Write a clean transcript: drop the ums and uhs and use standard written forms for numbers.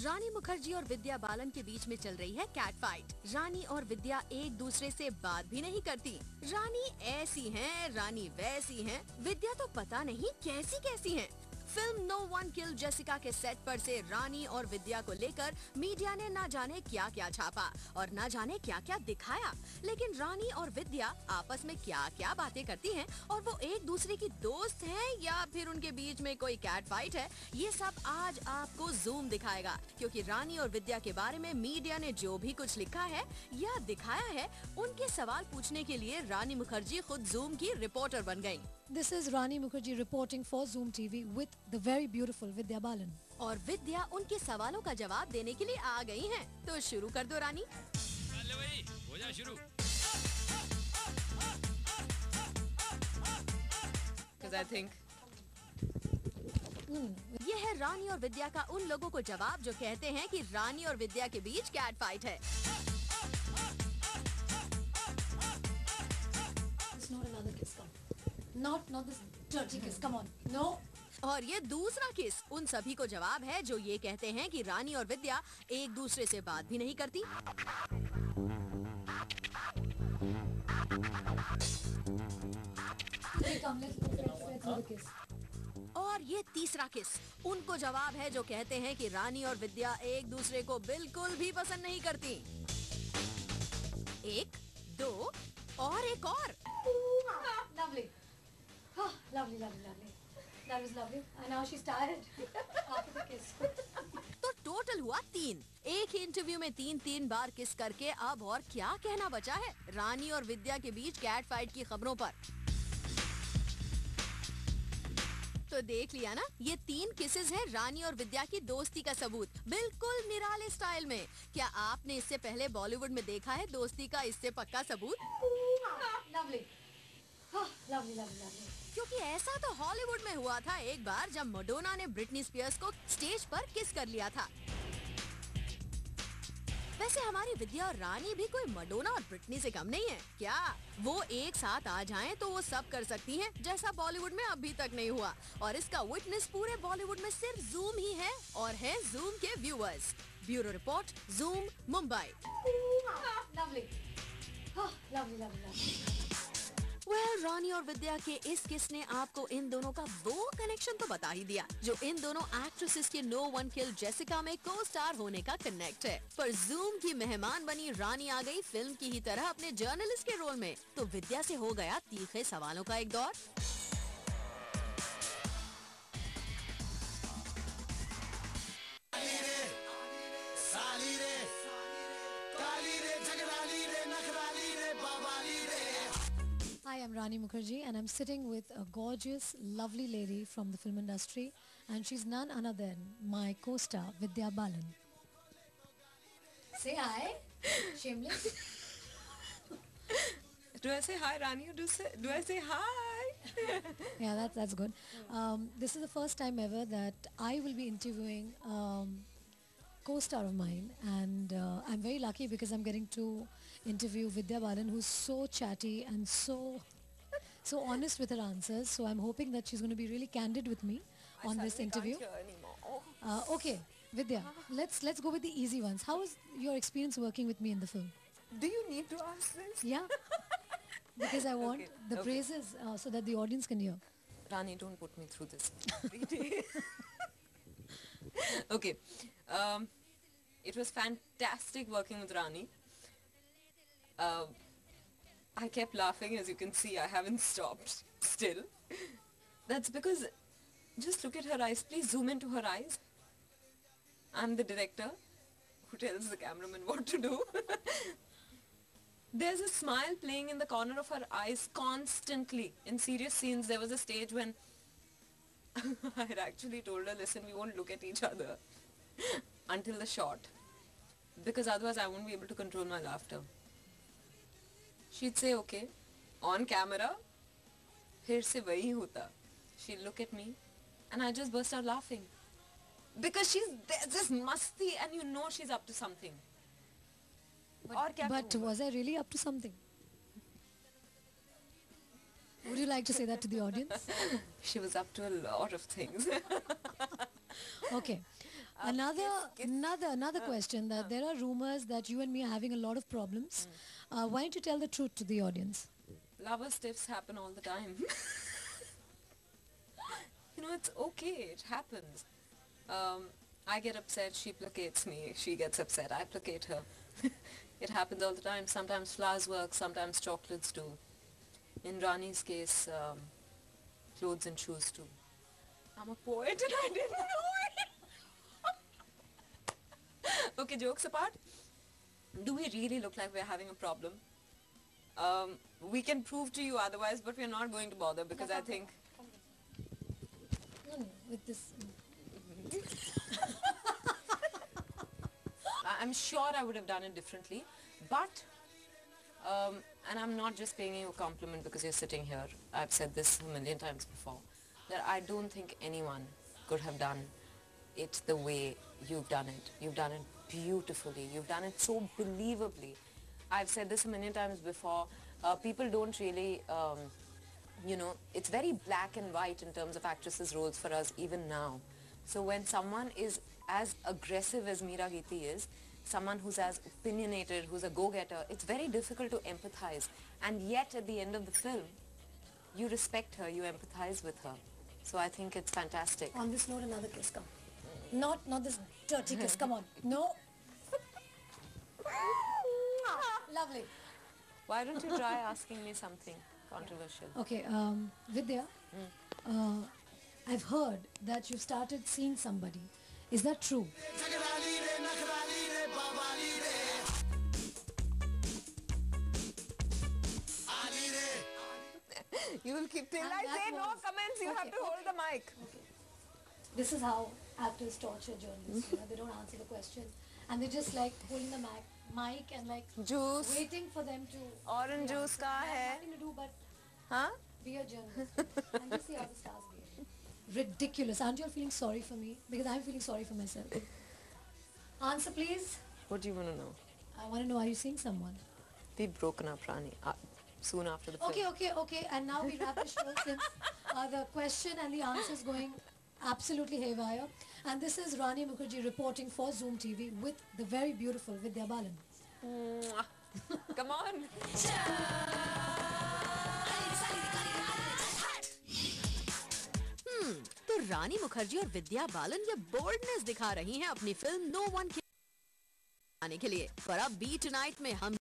रानी मुखर्जी और विद्या बालन के बीच में चल रही है कैट फाइट। रानी और विद्या एक दूसरे से बात भी नहीं करती। रानी ऐसी हैं, रानी वैसी हैं, विद्या तो पता नहीं कैसी कैसी हैं। फिल्म नो वन किल जेसिका के सेट पर से रानी और विद्या को लेकर मीडिया ने ना जाने क्या क्या छापा और ना जाने क्या क्या दिखाया, लेकिन रानी और विद्या आपस में क्या क्या बातें करती हैं और वो एक दूसरे की दोस्त हैं या फिर उनके बीच में कोई कैट फाइट है, ये सब आज आपको जूम दिखाएगा। क्योंकि रानी और विद्या के बारे में मीडिया ने जो भी कुछ लिखा है या दिखाया है, उनके सवाल पूछने के लिए रानी मुखर्जी खुद जूम की रिपोर्टर बन गयी। This is Rani Mukherjee reporting for Zoom TV with the very beautiful Vidya Balan. और विद्या उनके सवालों का जवाब देने के लिए आ गई हैं। तो शुरू कर दो रानी। चलो भाई, हो जा शुरू। Because I think ये है रानी और विद्या का उन लोगों को जवाब जो कहते हैं कि रानी और विद्या के बीच कैट फाइट है। It's not another kiss, come. Not this dirty kiss. Come on. No. और ये दूसरा किस उन सभी को जवाब है जो ये कहते हैं कि रानी और विद्या एक दूसरे से बात भी नहीं करती। और ये तीसरा किस उनको जवाब है जो कहते हैं कि रानी और विद्या एक दूसरे को बिल्कुल भी पसंद नहीं करती। एक, दो और एक और। Lovely. Oh, lovely. That was lovely. And now she's tired after the kiss. तो टोटल हुआ 3। एक ही इंटरव्यू में 3 बार किस करके अब और क्या कहना बचा है रानी और विद्या के बीच कैट फाइट की खबरों पर। तो देख लिया ना, ये 3 किसेस हैं रानी और विद्या की दोस्ती का सबूत, बिल्कुल निराले स्टाइल में। क्या आपने इससे पहले बॉलीवुड में देखा है दोस्ती का इससे पक्का सबूत? Lovely. Oh, lovely. क्योंकि ऐसा तो हॉलीवुड में हुआ था एक बार जब मैडोना ने ब्रिटनी स्पीयर्स को स्टेज पर किस कर लिया था। वैसे हमारी विद्या और रानी भी कोई मैडोना और ब्रिटनी से कम नहीं है क्या? वो एक साथ आ जाएं तो वो सब कर सकती हैं, जैसा बॉलीवुड में अभी तक नहीं हुआ। और इसका विटनेस पूरे बॉलीवुड में सिर्फ जूम ही है और है जूम के viewers. Bureau report, zoom, Mumbai. Lovely. Oh, lovely. रानी और विद्या के इस किस ने आपको इन दोनों का वो कनेक्शन तो बता ही दिया जो इन दोनों एक्ट्रेसेस के नो वन किल जेसिका में को स्टार होने का कनेक्ट है। पर जूम की मेहमान बनी रानी आ गई फिल्म की ही तरह अपने जर्नलिस्ट के रोल में, तो विद्या से हो गया तीखे सवालों का एक दौर। Hi, I'm Rani Mukherjee and I'm sitting with a gorgeous, lovely lady from the film industry, and she's none other than my co-star Vidya Balan. Say hi. Shameless. Do I say hi, Rani, or do I say hi? Yeah, that's good. This is the first time ever that I will be interviewing co-star of mine, and I'm very lucky because I'm getting to interview Vidya Balan, who's so chatty and so honest with her answers. So I'm hoping that she's going to be really candid with me on this interview. Can't hear anymore. Okay, Vidya, let's go with the easy ones. How was your experience working with me in the film? Do you need to ask this? Yeah, because I want the praises so that the audience can hear. Rani, don't put me through this every day. Okay. It was fantastic working with Rani. I kept laughing, as you can see. I haven't stopped still. That's because, just look at her eyes. Please zoom into her eyes. I'm the director who tells the cameraman what to do. There's a smile playing in the corner of her eyes constantly. In serious scenes, there was a stage when I had actually told her, listen, we won't look at each other until the shot, because otherwise I won't be able to control my laughter. She'd say, okay, on camera, फिर से वही होता. She'd look at me and I just burst out laughing. Because there's this masti and you know she's up to something. But was I really up to something? Would you like to say that to the audience? She was up to a lot of things. Okay. Another question that there are rumors that you and me are having a lot of problems. Why don't you tell the truth to the audience? Lover stiffs happen all the time. You know, it's okay. It happens. I get upset. She placates me. She gets upset. I placate her. It happens all the time. Sometimes flowers work. Sometimes chocolates do. In Rani's case, clothes and shoes too. I'm a poet and I didn't know it. Okay, jokes apart. Do we really look like we're having a problem? We can prove to you otherwise, but we're not going to bother because I think... No, with this. I'm sure I would have done it differently, but, and I'm not just paying you a compliment because you're sitting here. I've said this a million times before, that I don't think anyone could have done it the way you've done it. You've done it beautifully. You've done it so believably. I've said this a million times before. People don't really, you know, it's very black and white in terms of actresses' roles for us even now. So when someone is as aggressive as Meera Geeti is, someone who's as opinionated, who's a go-getter, it's very difficult to empathize. And yet at the end of the film, you respect her, you empathize with her. So I think it's fantastic. On this note, another kiss, come. Not this dirty kiss, come on. No. Lovely. Why don't you try asking me something controversial? Okay, Vidya, I've heard that you've started seeing somebody. Is that true? You will keep till And I that say no was- comments, you have Okay, to hold the mic. This is how actors torture journalists. You know, they don't answer the question, and they're just like holding the mic and like Juice, waiting for them to. orange juice ka They have hai? nothing to do but Huh? be a journalist and just see how the stars behave. Ridiculous. Aren't you all feeling sorry for me? Because I'm feeling sorry for myself. Answer, please. What do you want to know? I want to know, are you seeing someone? We've broken up, Rani, soon after the film. Okay. And now we wrap the show since the question and the answer is going absolutely haywire. And this is Rani Mukherjee reporting for Zoom TV with the very beautiful Vidya Balan. Mwah. Come on. तो रानी मुखर्जी और विद्या बालन ये boldness दिखा रही हैं अपनी film no one के आने के लिए। पर अब बी टुनाइट में हम